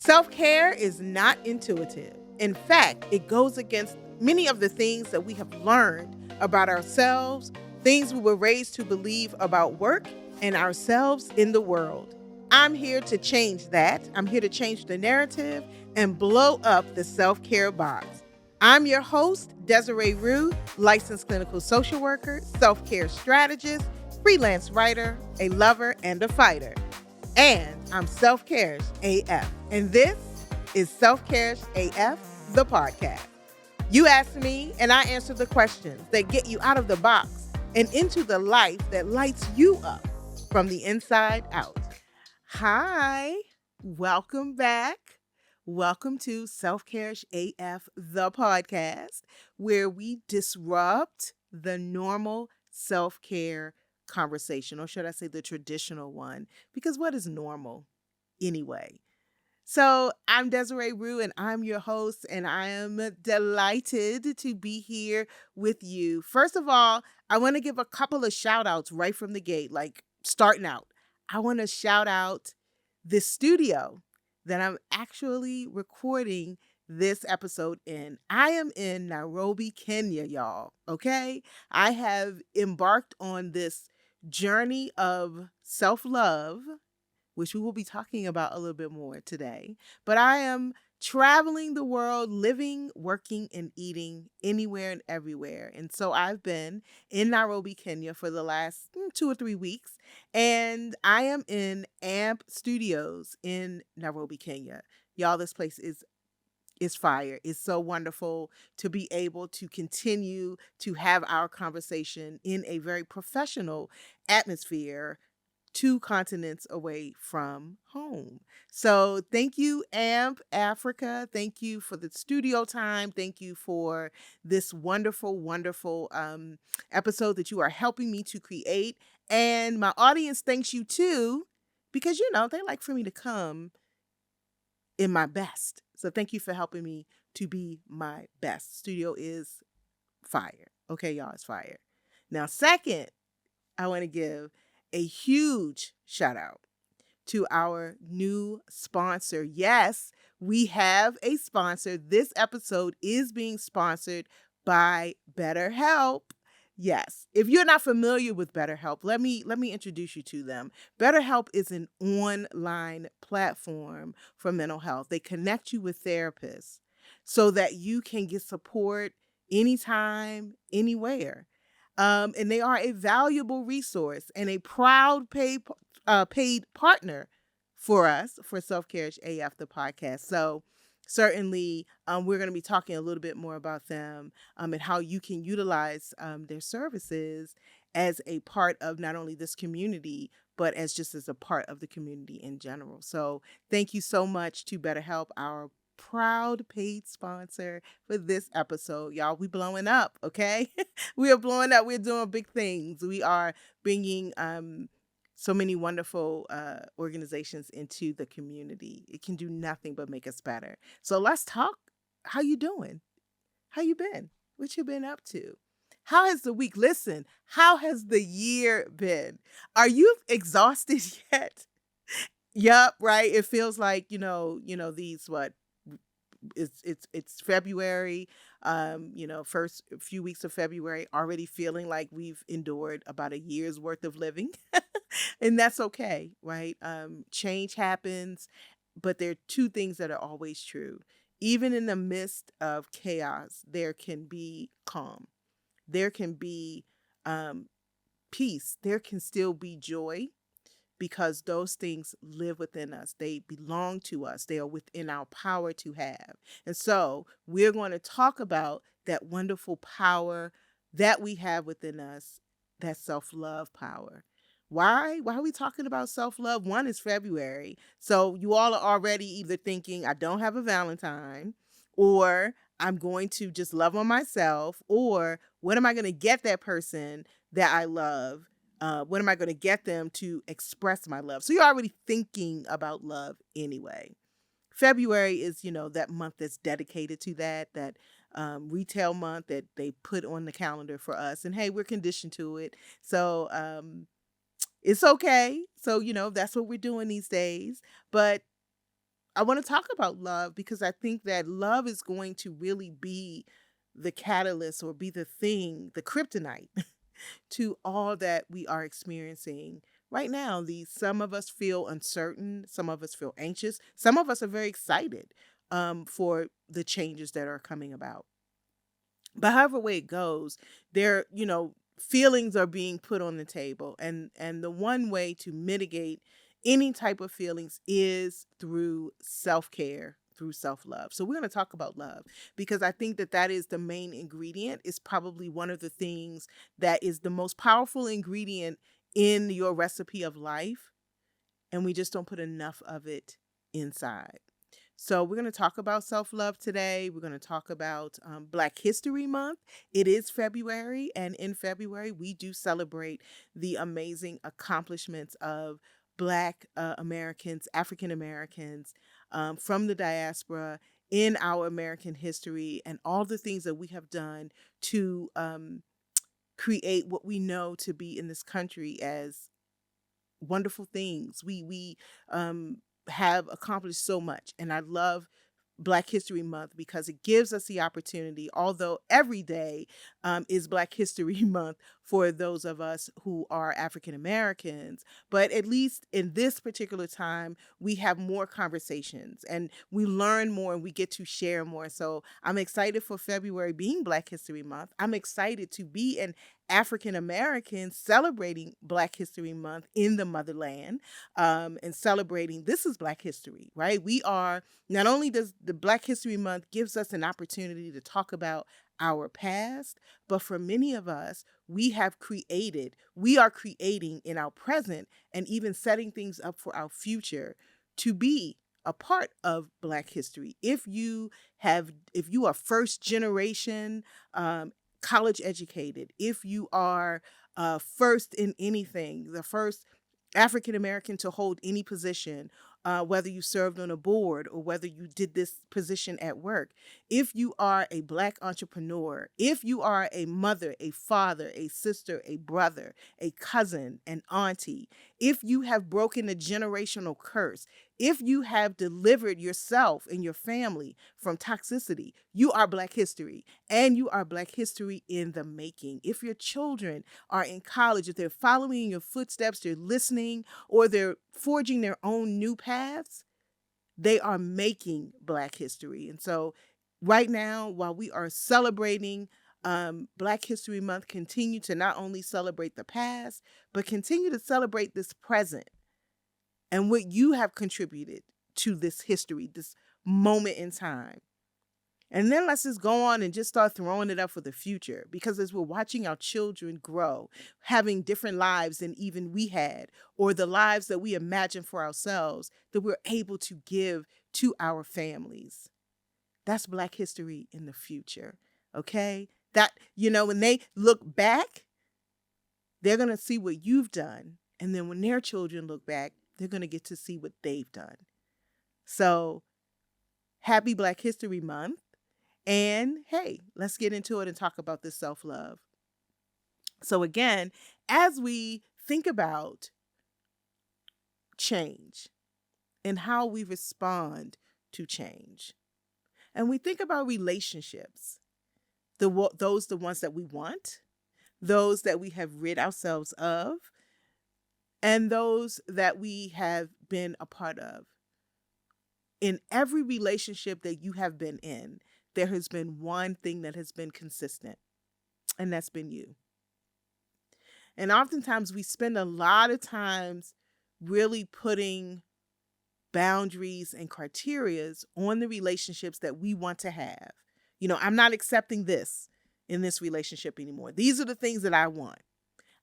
Self-care is not intuitive. In fact, it goes against many of the things that we have learned about ourselves, things we were raised to believe about work and ourselves in the world. I'm here to change that. I'm here to change the narrative and blow up the self-care box. I'm your host, Desiree Rue, licensed clinical social worker, self-care strategist, freelance writer, a lover, and a fighter. And I'm Self Cares AF. And this is Self Cares AF, the podcast. You ask me, and I answer the questions that get you out of the box and into the life that lights you up from the inside out. Hi, welcome back. Welcome to Self Cares AF, the podcast, where we disrupt the normal self care conversation, or should I say the traditional one, because what is normal anyway? So I'm Desiree Rue and I'm your host, and I am delighted to be here with you. First of all, I want to give a couple of shout outs right from the gate, like starting out. I want to shout out this studio that I'm actually recording this episode in. I am in Nairobi, Kenya, y'all. Okay. I have embarked on this journey of self-love, which we will be talking about a little bit more today. But I am traveling the world, living, working, and eating anywhere and everywhere. And so I've been in Nairobi, Kenya for the last 2 or 3 weeks. And I am in AMP Studios in Nairobi, Kenya. Y'all, this place is fire. It's so wonderful to be able to continue to have our conversation in a very professional atmosphere 2 continents away from home. So thank you, AMP Africa. Thank you for the studio time. Thank you for this wonderful, wonderful episode that you are helping me to create. And my audience thanks you too, because, they like for me to come in my best. So thank you for helping me to be my best. Studio is fire. Okay, y'all, it's fire. Now, second, I want to give a huge shout out to our new sponsor. Yes, we have a sponsor. This episode is being sponsored by BetterHelp. Yes. If you're not familiar with BetterHelp, let me introduce you to them. BetterHelp is an online platform for mental health. They connect you with therapists so that you can get support anytime, anywhere. And they are a valuable resource and a proud paid partner for us, for Self Cares AF, the podcast. So certainly we're going to be talking a little bit more about them and how you can utilize their services as a part of not only this community, but as a part of the community in general. So thank you so much to BetterHelp, our proud paid sponsor for this episode. Y'all, we blowing up, okay? We are blowing up. We're doing big things. We are bringing so many wonderful organizations into the community. It can do nothing but make us better. So let's talk. How you doing? How you been? What you been up to? How has the week? Listen, how has the year been? Are you exhausted yet? Yup, right? It feels like, these it's February, first few weeks of February, already feeling like we've endured about a year's worth of living. And that's okay, right? Change happens, but there are 2 things that are always true. Even in the midst of chaos, there can be calm. There can be peace. There can still be joy, because those things live within us. They belong to us. They are within our power to have. And so we're going to talk about that wonderful power that we have within us, that self-love power. Why? Why are we talking about self-love? One, is February. So you all are already either thinking, I don't have a Valentine, or I'm going to just love on myself, or what am I going to get that person that I love? What am I going to get them to express my love? So you're already thinking about love anyway. February is, that month that's dedicated to that retail month that they put on the calendar for us. And hey, we're conditioned to it. So it's okay. So, that's what we're doing these days. But I want to talk about love because I think that love is going to really be the catalyst or be the thing, the kryptonite to all that we are experiencing right now. These Some of us feel uncertain, some of us feel anxious, some of us are very excited for the changes that are coming about. But however way it goes, there, feelings are being put on the table, and the one way to mitigate any type of feelings is through self-care, through self-love. So we're going to talk about love because I think that that is the main ingredient. Is probably one of the things that is the most powerful ingredient in your recipe of life, and we just don't put enough of it inside. So, we're going to talk about self love today. We're going to talk about Black History Month. It is February, and in February, we do celebrate the amazing accomplishments of Black Americans, African Americans from the diaspora in our American history, and all the things that we have done to create what we know to be in this country as wonderful things. We have accomplished so much, and I love Black History Month because it gives us the opportunity, although every day is Black History Month for those of us who are African Americans. But at least in this particular time, we have more conversations and we learn more and we get to share more. So I'm excited for February being Black History Month. I'm excited to be an African American celebrating Black History Month in the motherland, and celebrating this is Black history, right? We are not only does the Black History Month gives us an opportunity to talk about our past, but for many of us, we are creating in our present and even setting things up for our future to be a part of Black history. If you are first generation, college educated, if you are first in anything, the first African American to hold any position, whether you served on a board or whether you did this position at work, if you are a Black entrepreneur, if you are a mother, a father, a sister, a brother, a cousin, an auntie, if you have broken a generational curse, if you have delivered yourself and your family from toxicity, you are Black history, and you are Black history in the making. If your children are in college, if they're following in your footsteps, they're listening, or they're forging their own new paths, they are making Black history. And so right now, while we are celebrating Black History Month, continue to not only celebrate the past, but continue to celebrate this present and what you have contributed to this history, this moment in time. And then let's just go on and just start throwing it up for the future. Because as we're watching our children grow, having different lives than even we had, or the lives that we imagine for ourselves, that we're able to give to our families. That's Black history in the future. Okay? When they look back, they're going to see what you've done. And then when their children look back, they're going to get to see what they've done. So happy Black History Month. And hey, let's get into it and talk about this self-love. So again, as we think about change and how we respond to change, and we think about relationships, the ones that we want, those that we have rid ourselves of, and those that we have been a part of. In every relationship that you have been in, there has been one thing that has been consistent, and that's been you. And oftentimes we spend a lot of times really putting boundaries and criterias on the relationships that we want to have. I'm not accepting this in this relationship anymore. These are the things that I want.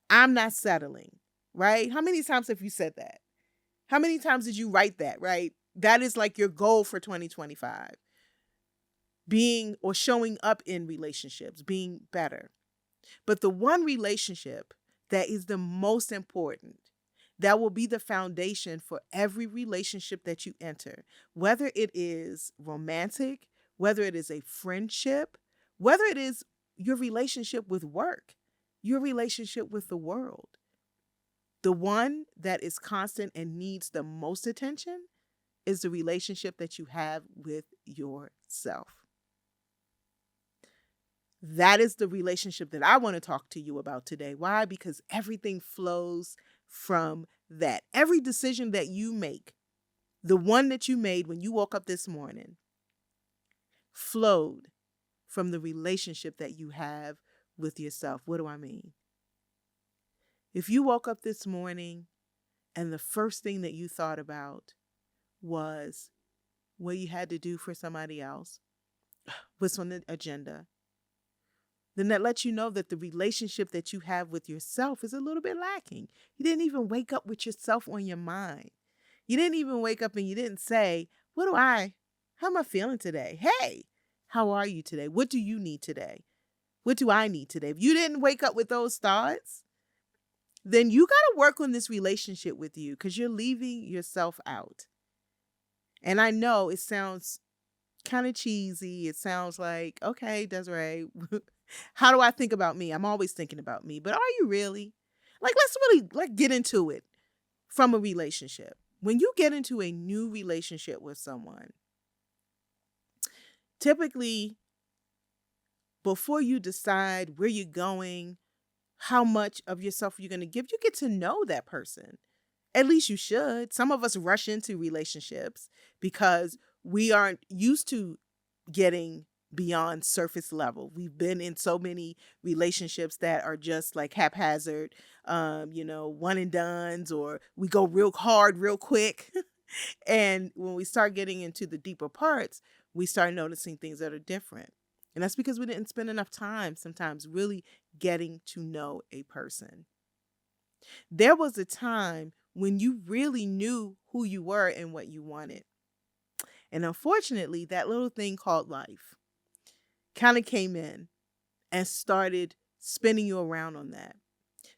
I'm not settling, right? How many times have you said that? How many times did you write that, right? That is like your goal for 2025. Being or showing up in relationships, being better. But the one relationship that is the most important, that will be the foundation for every relationship that you enter, whether it is romantic, whether it is a friendship, whether it is your relationship with work, your relationship with the world. The one that is constant and needs the most attention is the relationship that you have with yourself. That is the relationship that I want to talk to you about today. Why? Because everything flows from that. Every decision that you make, the one that you made when you woke up this morning, flowed from the relationship that you have with yourself. What do I mean? If you woke up this morning and the first thing that you thought about was what you had to do for somebody else, what's on the agenda, then that lets you know that the relationship that you have with yourself is a little bit lacking. You didn't even wake up with yourself on your mind. You didn't even wake up and you didn't say, how am I feeling today? Hey, how are you today? What do you need today? What do I need today? If you didn't wake up with those thoughts, then you got to work on this relationship with you because you're leaving yourself out. And I know it sounds kind of cheesy. It sounds like, okay, Desiree, how do I think about me? I'm always thinking about me. But are you really? Let's really get into it from a relationship. When you get into a new relationship with someone, typically, before you decide where you're going, how much of yourself you're going to give, you get to know that person. At least you should. Some of us rush into relationships because we aren't used to getting beyond surface level. We've been in so many relationships that are just like haphazard, one and dones, or we go real hard, real quick. And when we start getting into the deeper parts, we start noticing things that are different. And that's because we didn't spend enough time sometimes really getting to know a person. There was a time when you really knew who you were and what you wanted. And unfortunately, that little thing called life kind of came in and started spinning you around on that.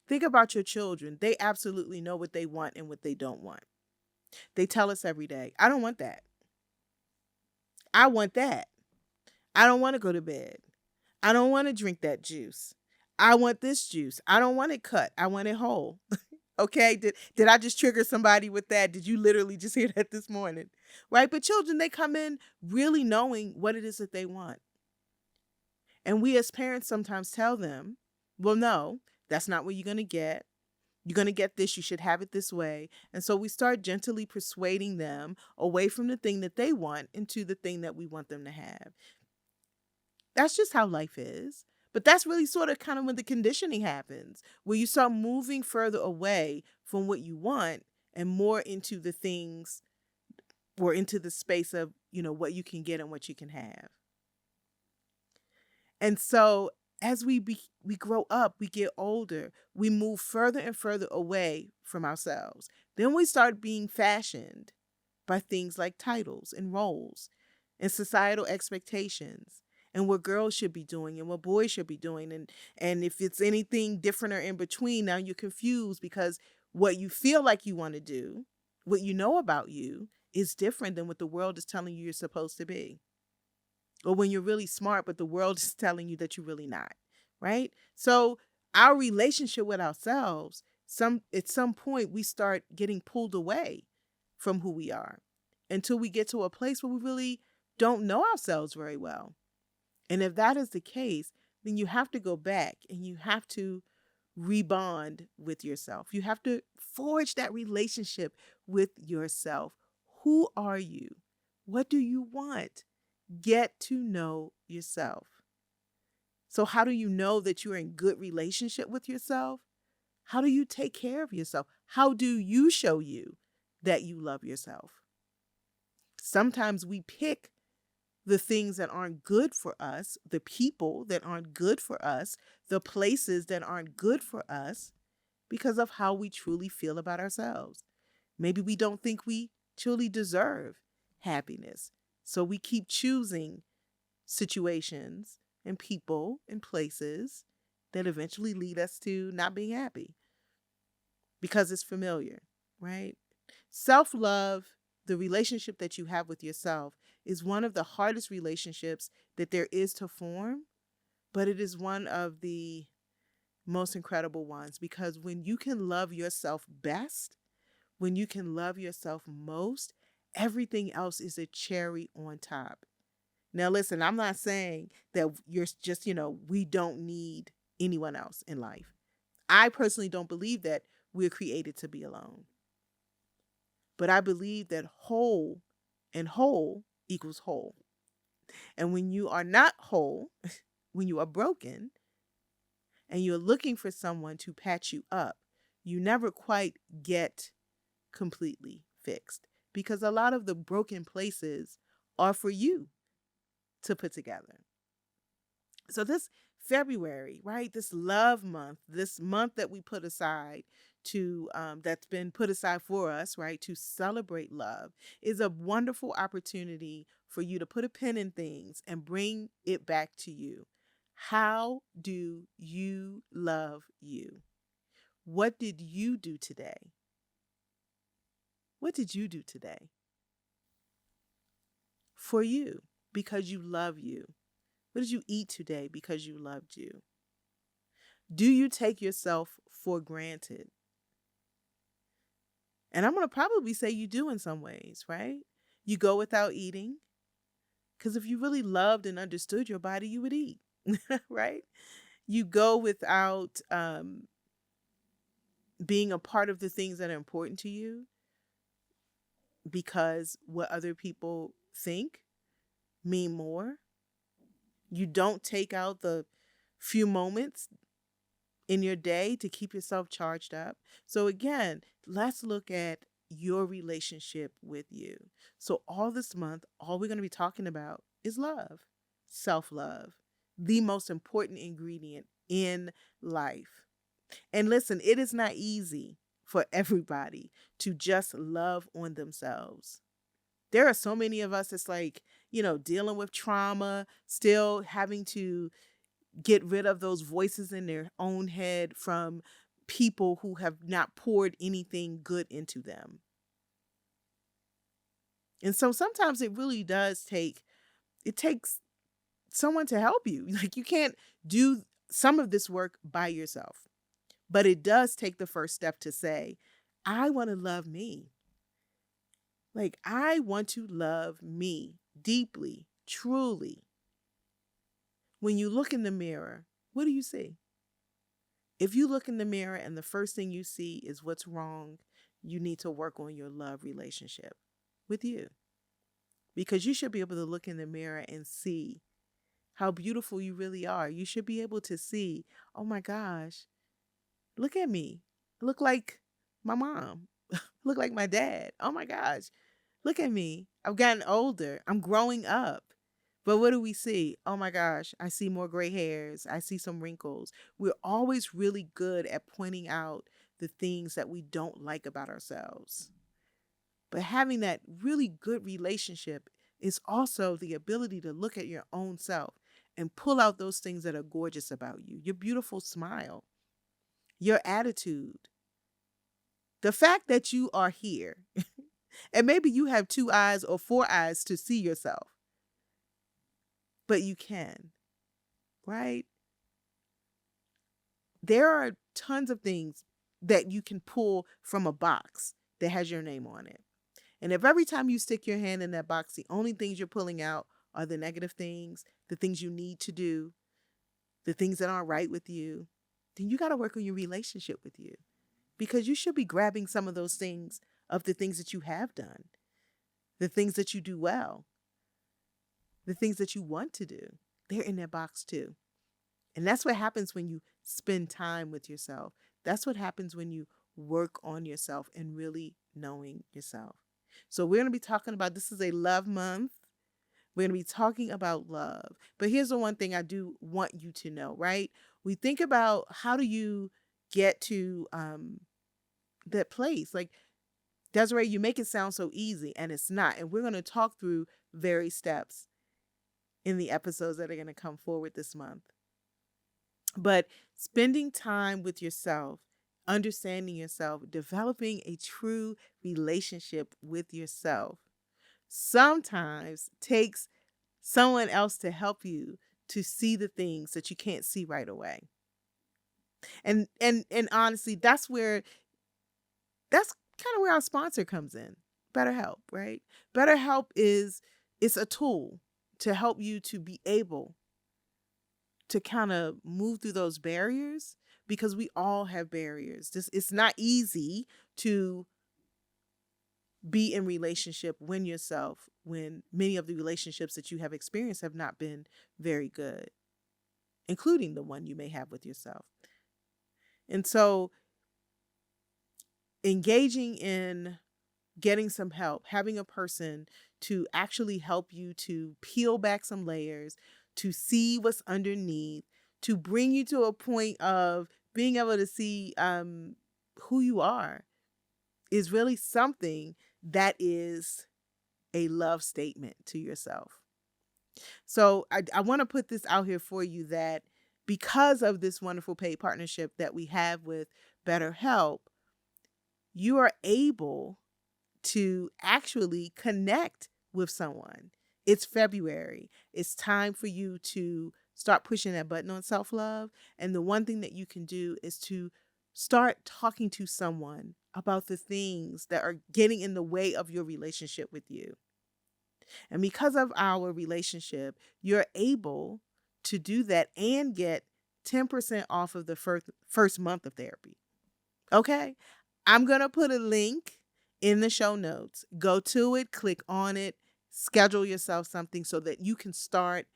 Think about your children. They absolutely know what they want and what they don't want. They tell us every day, I don't want that. I want that. I don't want to go to bed. I don't want to drink that juice. I want this juice. I don't want it cut. I want it whole. Okay, did I just trigger somebody with that? Did you literally just hear that this morning? Right? But children, they come in really knowing what it is that they want. And we as parents sometimes tell them, well, no, that's not what you're going to get. You're going to get this. You should have it this way. And so we start gently persuading them away from the thing that they want into the thing that we want them to have. That's just how life is. But that's really sort of kind of when the conditioning happens, where you start moving further away from what you want and more into the things or into the space of, what you can get and what you can have. And so as we grow up, we get older, we move further and further away from ourselves. Then we start being fashioned by things like titles and roles and societal expectations, and what girls should be doing and what boys should be doing. And if it's anything different or in between, now you're confused because what you feel like you want to do, what you know about you, is different than what the world is telling you you're supposed to be. Or when you're really smart, but the world is telling you that you're really not, right? So our relationship with ourselves, at some point, we start getting pulled away from who we are until we get to a place where we really don't know ourselves very well. And if that is the case, then you have to go back and you have to rebond with yourself. You have to forge that relationship with yourself. Who are you? What do you want? Get to know yourself. So how do you know that you're in good relationship with yourself? How do you take care of yourself? How do you show you that you love yourself? Sometimes we pick the things that aren't good for us, the people that aren't good for us, the places that aren't good for us because of how we truly feel about ourselves. Maybe we don't think we truly deserve happiness. So we keep choosing situations and people and places that eventually lead us to not being happy because it's familiar, right? Self-love, the relationship that you have with yourself, is one of the hardest relationships that there is to form, but it is one of the most incredible ones because when you can love yourself best, when you can love yourself most, Everything else is a cherry on top. Now, listen, I'm not saying that you're just, we don't need anyone else in life. I personally don't believe that we're created to be alone. But I believe that whole and whole equals whole. And when you are not whole, when you are broken and you're looking for someone to patch you up, you never quite get completely fixed because a lot of the broken places are for you to put together. So this February, right? This love month, this month that we put aside to that's been put aside for us, right, to celebrate love, is a wonderful opportunity for you to put a pin in things and bring it back to you. How do you love you? What did you do today? What did you do today for you because you love you? What did you eat today because you loved you? Do you take yourself for granted? And I'm going to probably say you do in some ways, right? You go without eating because if you really loved and understood your body, you would eat, right? You go without being a part of the things that are important to you because what other people think mean more. You don't take out the few moments in your day to keep yourself charged up. So again, let's look at your relationship with you. So all this month, all we're going to be talking about is love, self-love, the most important ingredient in life. And listen, it is not easy for everybody to just love on themselves. There are so many of us, it's like, dealing with trauma, still having to get rid of those voices in their own head from people who have not poured anything good into them. And so sometimes it really does it takes someone to help you. Like you can't do some of this work by yourself, but it does take the first step to say, I want to love me. Like I want to love me deeply, truly. When you look in the mirror, what do you see? If you look in the mirror and the first thing you see is what's wrong, you need to work on your love relationship with you. Because you should be able to look in the mirror and see how beautiful you really are. You should be able to see, oh my gosh, look at me. I look like my mom. Look like my dad. Oh my gosh, look at me. I've gotten older. I'm growing up. But what do we see? Oh my gosh, I see more gray hairs. I see some wrinkles. We're always really good at pointing out the things that we don't like about ourselves. But having that really good relationship is also the ability to look at your own self and pull out those things that are gorgeous about you. Your beautiful smile, your attitude, the fact that you are here. And maybe you have 2 eyes or 4 eyes to see yourself, but you can, right? There are tons of things that you can pull from a box that has your name on it. And if every time you stick your hand in that box, the only things you're pulling out are the negative things, the things you need to do, the things that aren't right with you, then you got to work on your relationship with you because you should be grabbing some of those things of the things that you have done, the things that you do well, the things that you want to do. They're in that box too. And that's what happens when you spend time with yourself. That's what happens when you work on yourself and really knowing yourself. So we're going to be talking about, this is a love month. We're going to be talking about love. But here's the one thing I do want you to know, right? We think about how do you get to that place? Like, Desiree, you make it sound so easy, and it's not. And we're going to talk through various steps in the episodes that are going to come forward this month. But spending time with yourself, understanding yourself, developing a true relationship with yourself sometimes takes someone else to help you to see the things that you can't see right away. And honestly, that's kind of where our sponsor comes in. BetterHelp, right? BetterHelp is it's a tool to help you to be able to kind of move through those barriers because we all have barriers. It's not easy to be in relationship when yourself when many of the relationships that you have experienced have not been very good, including the one you may have with yourself. And so engaging in getting some help, having a person to actually help you to peel back some layers, to see what's underneath, to bring you to a point of being able to see who you are is really something that is a love statement to yourself. So I want to put this out here for you that because of this wonderful paid partnership that we have with BetterHelp, you are able to actually connect with someone. It's February. It's time for you to start pushing that button on self-love. And the one thing that you can do is to start talking to someone about the things that are getting in the way of your relationship with you. And because of our relationship, you're able to do that and get 10% off of the first month of therapy. Okay? I'm going to put a link in the show notes. Go to it, click on it, schedule yourself something so that you can start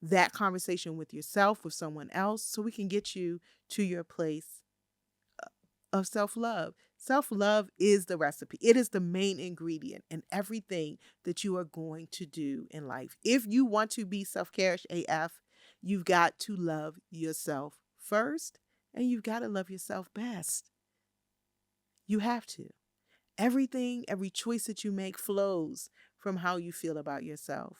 that conversation with yourself, with someone else, so we can get you to your place of self-love. Self-love is the recipe. It is the main ingredient in everything that you are going to do in life. If you want to be self-care AF, you've got to love yourself first, and you've got to love yourself best. You have to. Everything, every choice that you make flows from how you feel about yourself.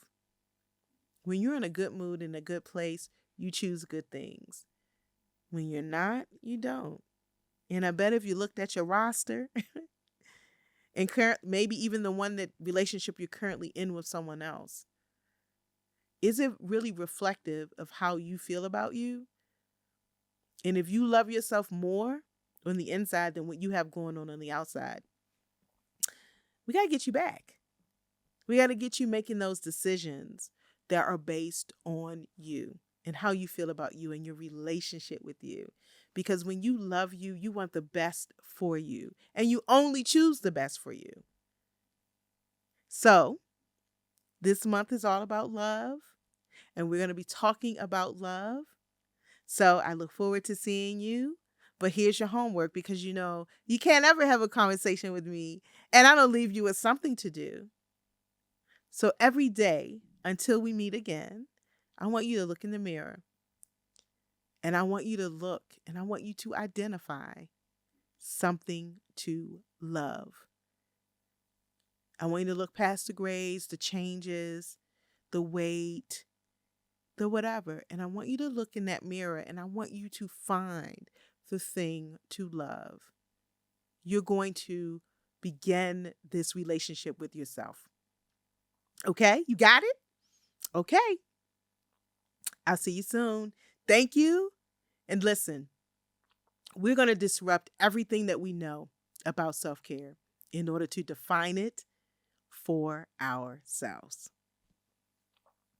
When you're in a good mood, in a good place, you choose good things. When you're not, you don't. And I bet if you looked at your roster and maybe even the one that relationship you're currently in with someone else, is it really reflective of how you feel about you? And if you love yourself more on the inside than what you have going on the outside, we got to get you back. We got to get you making those decisions that are based on you and how you feel about you and your relationship with you. Because when you love you, you want the best for you. And you only choose the best for you. So, this month is all about love. And we're going to be talking about love. So, I look forward to seeing you. But here's your homework because you know, you can't ever have a conversation with me and I don't leave you with something to do. So, every day until we meet again, I want you to look in the mirror. And I want you to look and I want you to identify something to love. I want you to look past the grades, the changes, the weight, the whatever. And I want you to look in that mirror and I want you to find the thing to love. You're going to begin this relationship with yourself. Okay? You got it? Okay. I'll see you soon. Thank you. And listen, we're going to disrupt everything that we know about self-care in order to define it for ourselves.